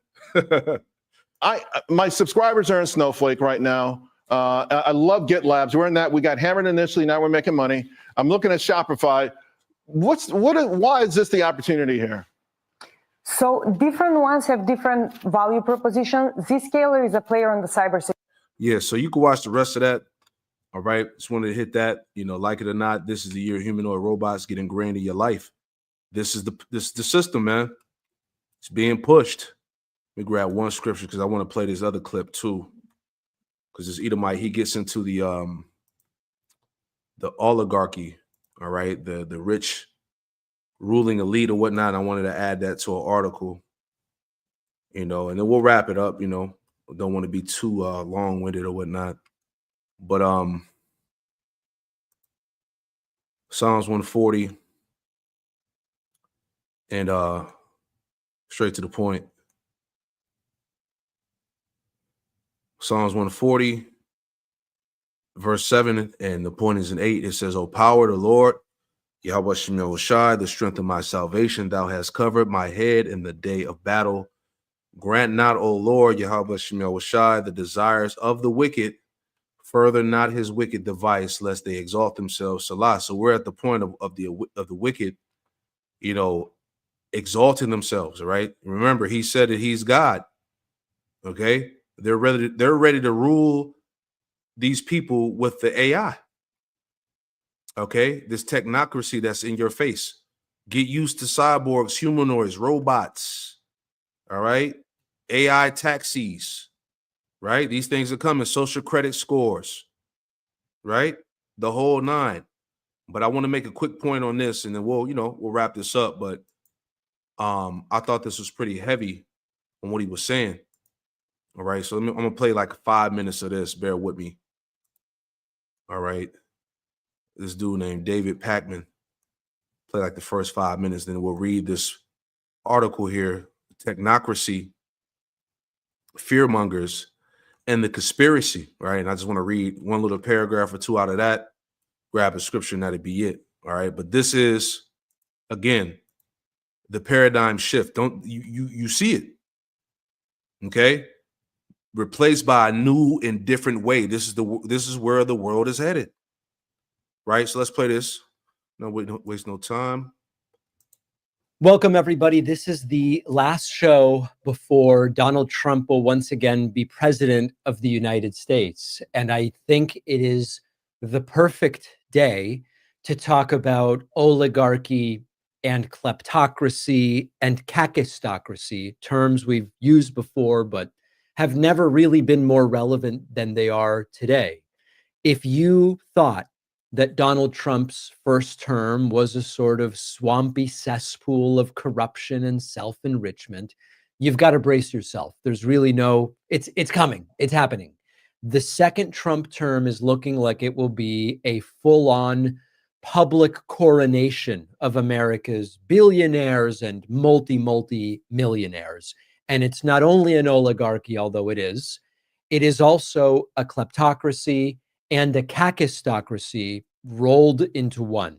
My subscribers are in Snowflake right now. I love GitLabs. We're in that. We got hammered initially. Now we're making money. I'm looking at Shopify. Why is this the opportunity here? So different ones have different value proposition. Zscaler is a player on the cybersecurity. Yeah, so you can watch the rest of that. All right, just wanted to hit that. Like it or not, this is the year humanoid robots get ingrained in your life. This is the system, man. It's being pushed. Let me grab one scripture because I want to play this other clip too. Because this Edomite, he gets into the oligarchy, all right, the rich ruling elite or whatnot. I wanted to add that to an article, and then we'll wrap it up. Don't want to be too long-winded or whatnot. But Psalms 140 and straight to the point. Psalms 140, verse 7, and the point is in 8. It says, "O power, the Lord, Yahweh Shemel Shai, the strength of my salvation, thou hast covered my head in the day of battle. Grant not, O Lord, Yahweh Shemel Shai, the desires of the wicked, further not his wicked device, lest they exalt themselves." Salah. So we're at the point of the wicked, exalting themselves, right? Remember, he said that he's God. Okay, they're ready to rule these people with the AI. Okay, this technocracy that's in your face. Get used to cyborgs, humanoids, robots. All right, AI taxis. Right, these things are coming. Social credit scores. Right, the whole nine. But I want to make a quick point on this, and then we'll wrap this up. But I thought this was pretty heavy on what he was saying. All right, so I'm gonna play like 5 minutes of this. Bear with me. All right, this dude named David Pacman. Play like the first 5 minutes, then we'll read this article here: Technocracy, Fearmongers, and the Conspiracy. Right, and I just want to read one little paragraph or two out of that. Grab a scripture, and that'd be it. All right, but this is again the paradigm shift. Don't you see it? Okay. Replaced by a new and different way. This is where the world is headed. Right? So let's play this. No, waste no time. Welcome, everybody. This is the last show before Donald Trump will once again be president of the United States. And I think it is the perfect day to talk about oligarchy and kleptocracy and kakistocracy, terms we've used before, but have never really been more relevant than they are today. If you thought that Donald Trump's first term was a sort of swampy cesspool of corruption and self-enrichment, you've got to brace yourself. There's really it's coming. It's happening. The second Trump term is looking like it will be a full-on public coronation of America's billionaires and multi-millionaires. And it's not only an oligarchy, although it is also a kleptocracy and a kakistocracy rolled into one.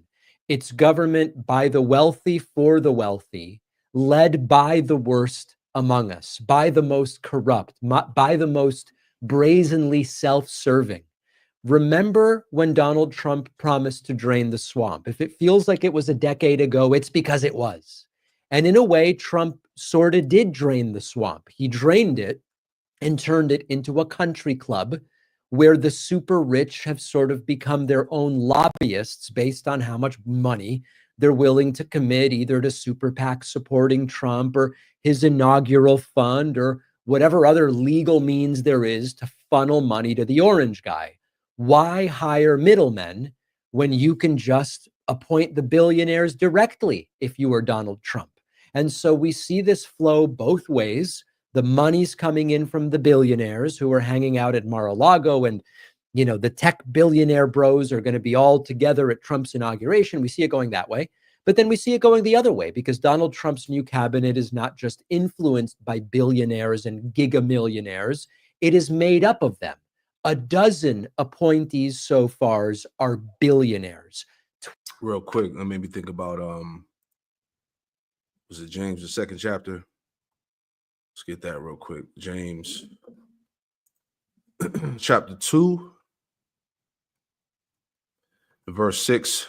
It's government by the wealthy for the wealthy, led by the worst among us, by the most corrupt, by the most brazenly self-serving. Remember when Donald Trump promised to drain the swamp? If it feels like it was a decade ago, it's because it was. And in a way, Trump sort of did drain the swamp. He drained it and turned it into a country club where the super rich have sort of become their own lobbyists based on how much money they're willing to commit either to super PAC supporting Trump or his inaugural fund or whatever other legal means there is to funnel money to the orange guy. Why hire middlemen when you can just appoint the billionaires directly if you are Donald Trump? And so we see this flow both ways. The money's coming in from the billionaires who are hanging out at Mar-a-Lago, and the tech billionaire bros are going to be all together at Trump's inauguration. We see it going that way. But then we see it going the other way because Donald Trump's new cabinet is not just influenced by billionaires and gigamillionaires. It is made up of them. A dozen appointees so far are billionaires. Real quick, that made me think about was it James, the second chapter? Let's get that real quick. James chapter 2, verse 6.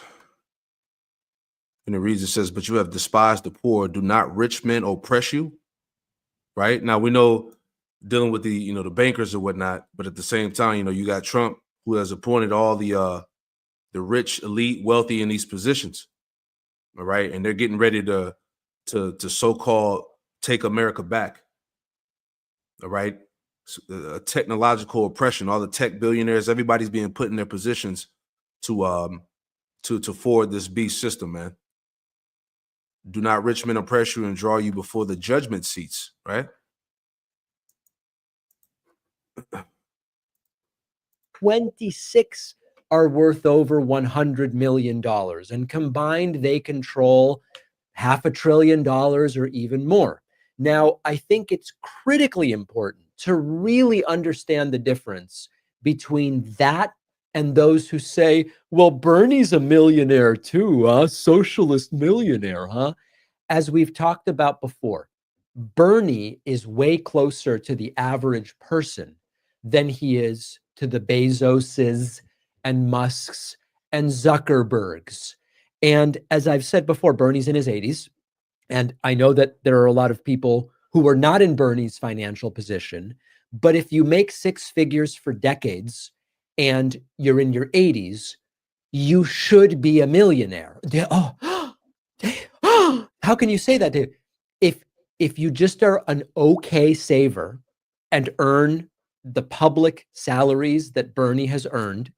And it reads, it says, "But you have despised the poor. Do not rich men oppress you?" Right? Now we know dealing with the, the bankers or whatnot, but at the same time, you got Trump, who has appointed all the rich, elite, wealthy in these positions. All right. And they're getting ready to so-called take America back. All right. Technological oppression, all the tech billionaires, everybody's being put in their positions to forward this beast system, man. Do not rich men oppress you and draw you before the judgment seats, right? 26 are worth over $100 million, and combined they control $500 billion or even more. Now, I think it's critically important to really understand the difference between that and those who say, well, Bernie's a millionaire too, socialist millionaire, huh? As we've talked about before, Bernie is way closer to the average person than he is to the Bezoses and Musks and Zuckerbergs. And as I've said before, Bernie's in his 80s. And I know that there are a lot of people who are not in Bernie's financial position. But if you make six figures for decades and you're in your 80s, you should be a millionaire. Oh, how can you say that, Dave? If you just are an okay saver and earn the public salaries that Bernie has earned,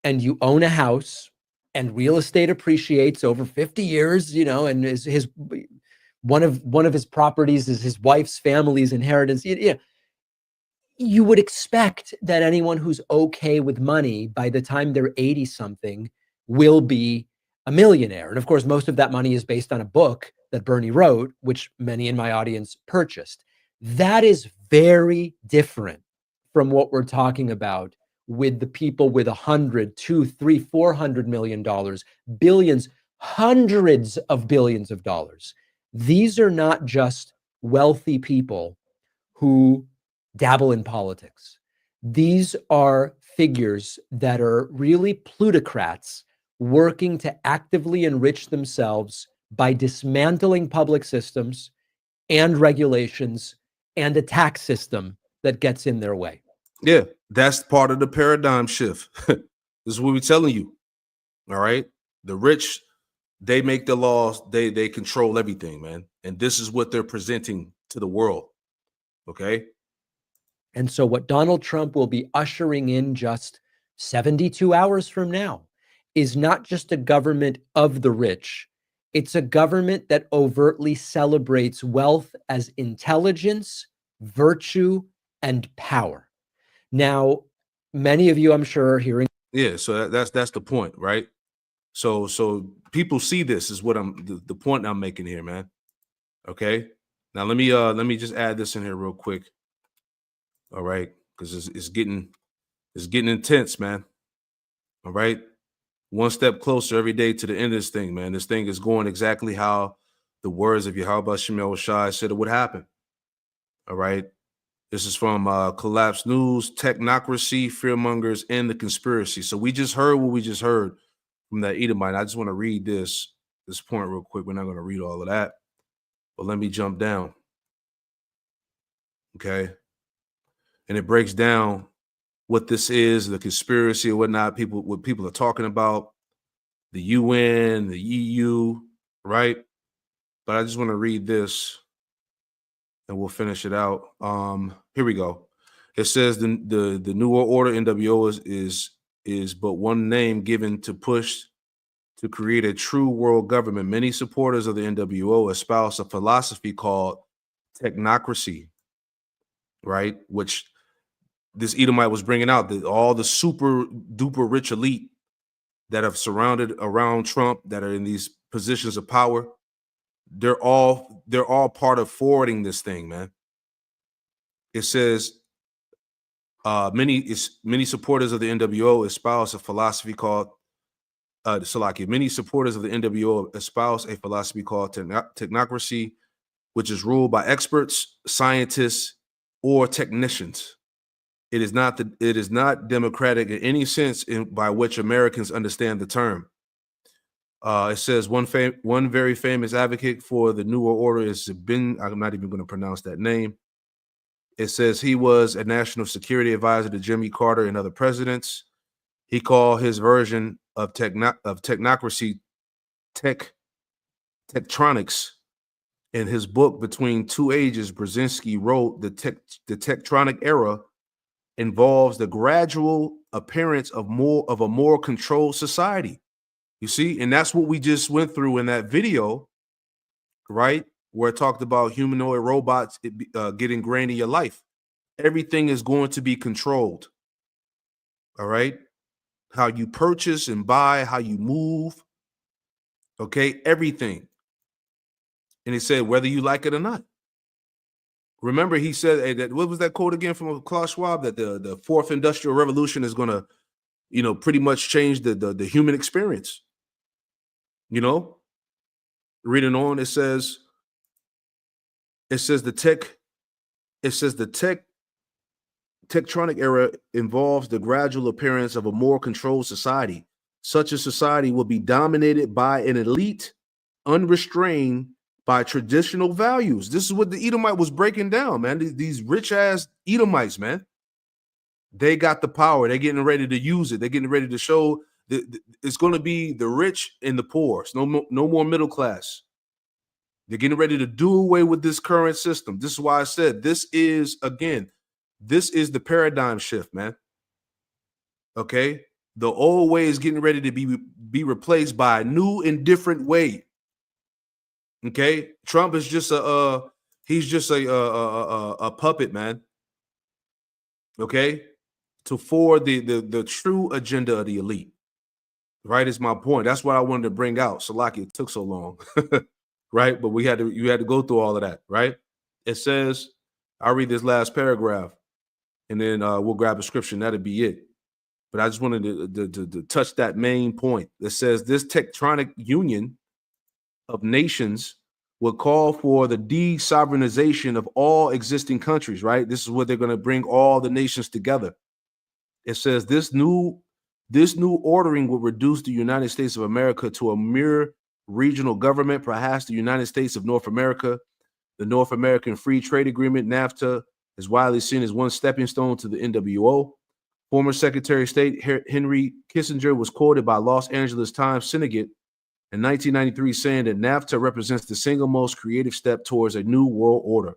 and you own a house and real estate appreciates over 50 years, and his one of his properties is his wife's family's inheritance. You would expect that anyone who's okay with money by the time they're 80 something will be a millionaire. And of course, most of that money is based on a book that Bernie wrote, which many in my audience purchased. That is very different from what we're talking about with the people with 100, 2, 3, $400 million, billions, hundreds of billions of dollars. These are not just wealthy people who dabble in politics. These are figures that are really plutocrats working to actively enrich themselves by dismantling public systems and regulations and a tax system that gets in their way. Yeah, that's part of the paradigm shift. This is what we're telling you. All right. The rich, they make the laws, they control everything, man. And this is what they're presenting to the world. Okay. And so what Donald Trump will be ushering in just 72 hours from now is not just a government of the rich. It's a government that overtly celebrates wealth as intelligence, virtue, and power. Now, many of you, I'm sure, are hearing. Yeah, so that's the point, right? So people see this is what the point I'm making here, man. Okay. Now let me just add this in here real quick. All right, because it's getting intense, man. All right. One step closer every day to the end of this thing, man. This thing is going exactly how the words of Yahweh Shemel Shai said it would happen. All right. This is from Collapse News, Technocracy, Fearmongers, and the Conspiracy. So we just heard what we just heard from that Edomite. I just want to read this point real quick. We're not going to read all of that, but let me jump down. Okay. And it breaks down what this is, the conspiracy or whatnot, what people are talking about, the UN, the EU, right? But I just want to read this and we'll finish it out. Here we go. It says the New World Order, NWO, is but one name given to push to create a true world government. Many supporters of the NWO espouse a philosophy called technocracy, right? Which this Edomite was bringing out, that all the super duper rich elite that have surrounded around Trump, that are in these positions of power, they're all part of forwarding this thing, man. It says Many supporters of the NWO espouse a philosophy called many supporters of the NWO espouse a philosophy called technocracy, which is ruled by experts, scientists, or technicians. It is not democratic in any sense by which Americans understand the term. It says one very famous advocate for the New World Order is I'm not even going to pronounce that name. It says he was a national security advisor to Jimmy Carter and other presidents. He called his version of technocracy tectronics. In his book, Between Two Ages, Brzezinski wrote the tectronic era involves the gradual appearance of a more controlled society. You see, and that's what we just went through in that video, right? Where it talked about humanoid robots getting ingrained in your life. Everything is going to be controlled. All right. How you purchase and buy, how you move. Okay. Everything. And he said, whether you like it or not. Remember, he said that, what was that quote again from Klaus Schwab? That the fourth industrial revolution is going to, pretty much change the human experience. Reading on, it says the tectronic era involves the gradual appearance of a more controlled society. Such a society will be dominated by an elite, unrestrained by traditional values. This is what the Edomite was breaking down, man. These rich ass Edomites, man. They got the power. They're getting ready to use it. They're getting ready to show it's going to be the rich and the poor. It's no more middle class. They're getting ready to do away with this current system. This is why I said this is the paradigm shift, man. Okay, the old way is getting ready to be replaced by a new and different way. Okay, Trump is just a puppet, man. Okay, to forward the true agenda of the elite. Right, is my point. That's what I wanted to bring out. Salaki, it took so long, right? But you had to go through all of that, right? It says, I'll read this last paragraph, and then we'll grab a scripture. That'll be it. But I just wanted to touch that main point. It says this tectonic union of nations will call for the de-sovereignization of all existing countries, right? This is where they're going to bring all the nations together. It says this new ordering will reduce the United States of America to a mere regional government, perhaps the United States of North America. The North American Free Trade Agreement, NAFTA, is widely seen as one stepping stone to the NWO. Former Secretary of State Henry Kissinger was quoted by Los Angeles Times Syndicate in 1993 saying that NAFTA represents the single most creative step towards a new world order.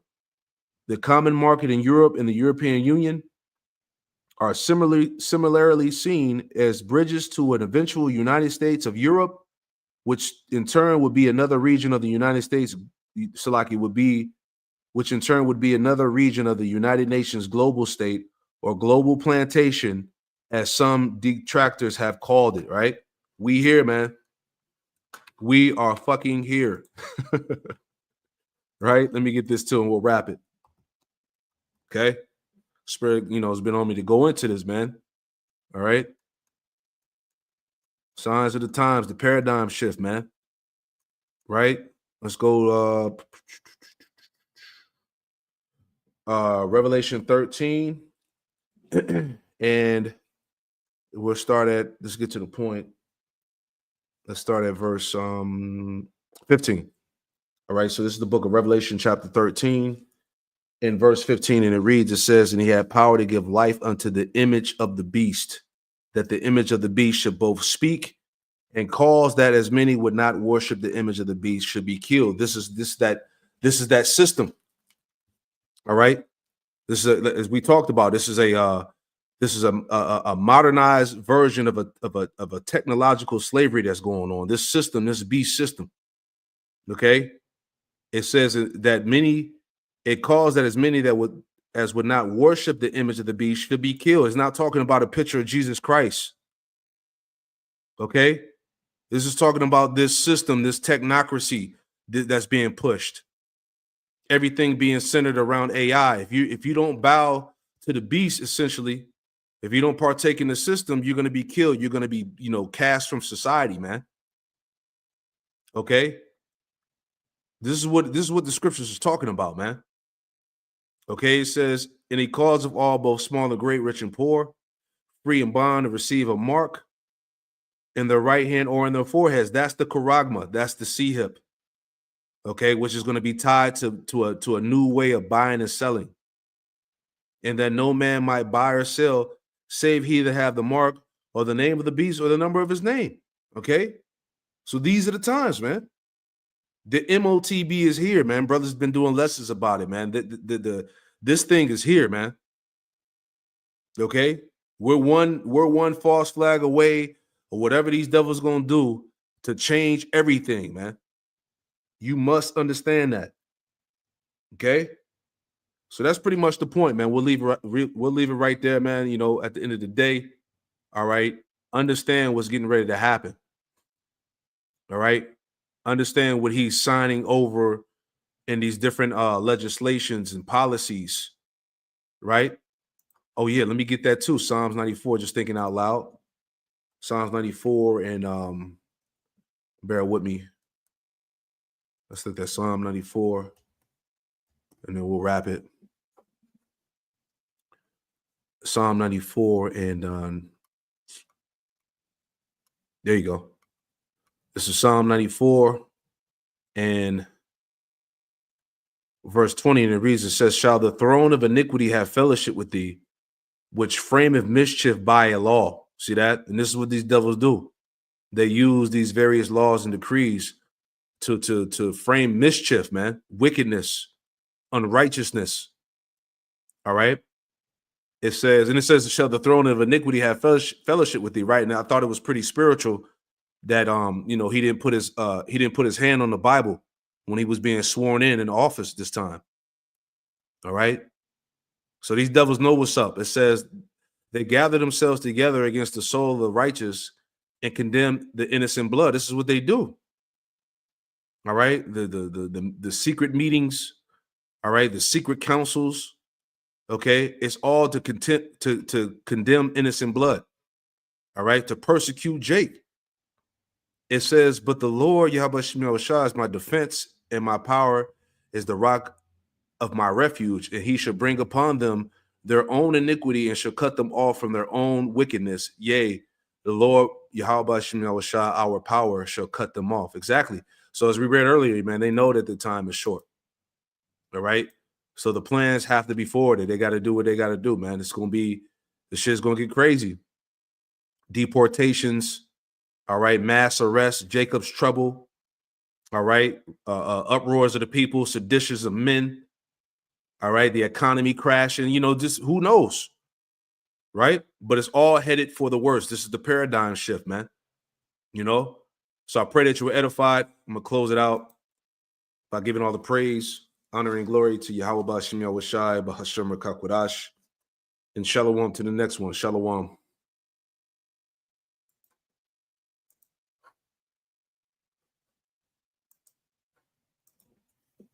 The common market in Europe and the European Union are similarly seen as bridges to an eventual United States of Europe, which in turn would be another region of the United States, which in turn would be another region of the United Nations global state or global plantation, as some detractors have called it, right? We here, man. We are fucking here. Right? Let me get this to and we'll wrap it. Okay? Spirit, has been on me to go into this, man. All right? Signs of the times, the paradigm shift, man. Right? Let's go Revelation 13. And we'll let's get to the point. Let's start at verse 15. All right, so this is the book of Revelation, chapter 13. In verse 15, and it says, and he had power to give life unto the image of the beast, that the image of the beast should both speak and cause that as many would not worship the image of the beast should be killed. This is that system. All right. This is as we talked about. This is a modernized version of a technological slavery that's going on. This system, this beast system. Okay. It says that it caused that as many that would not worship the image of the beast should be killed. It's not talking about a picture of Jesus Christ. Okay. This is talking about this system, this technocracy that's being pushed. Everything being centered around AI. If you don't bow to the beast, essentially. If you don't partake in the system, you're going to be killed. You're going to be, cast from society, man. Okay? This is what the scriptures is talking about, man. Okay, it says, and he calls of all, both small and great, rich and poor, free and bond, to receive a mark in their right hand or in their foreheads. That's the charagma. That's the C-hip. Okay, which is going to be tied to a new way of buying and selling. And that no man might buy or sell, save he that have the mark or the name of the beast or the number of his name. Okay, so these are the times, man. The MOTB is here, man. Brothers been doing lessons about it, man. This thing is here, man. Okay, we're one false flag away, or whatever these devils gonna do to change everything, man. You must understand that. Okay, so that's pretty much the point, man. We'll leave it right there, man. At the end of the day, all right. Understand what's getting ready to happen. All right. Understand what he's signing over in these different legislations and policies, right? Oh yeah, let me get that too. Psalms 94, just thinking out loud. Psalms 94, and bear with me. Let's look at Psalm 94, and then we'll wrap it. Psalm 94, and there you go. This is Psalm 94 and verse 20, and it reads, it says, shall the throne of iniquity have fellowship with thee, which frameth mischief by a law? See that? And this is what these devils do. They use these various laws and decrees to frame mischief, man, wickedness, unrighteousness. All right. It says, shall the throne of iniquity have fellowship with thee? Right. Now, I thought it was pretty spiritual that he didn't put his hand on the Bible when he was being sworn in office this time. All right. So these devils know what's up. It says they gather themselves together against the soul of the righteous and condemn the innocent blood. This is what they do. All right. The secret meetings. All right. The secret councils. Okay. It's all to condemn innocent blood. All right. To persecute Jake. It says, but the Lord, Yahweh Shah, is my defense, and my power is the rock of my refuge, and he shall bring upon them their own iniquity and shall cut them off from their own wickedness. Yea, the Lord, Yahweh Shah, our power, shall cut them off. Exactly. So as we read earlier, man, they know that the time is short. All right. So the plans have to be forwarded. They got to do what they got to do, man. The shit's going to get crazy. Deportations. All right, mass arrests, Jacob's trouble. All right, uproars of the people, seditions of men. All right, the economy crashing. Just who knows, right? But it's all headed for the worst. This is the paradigm shift, man. So I pray that you were edified. I'm gonna close it out by giving all the praise, honor, and glory to Yahweh Ba'Shem Yahushai B'Hashem Rakakwadash, and shalom to the next one. Shalom.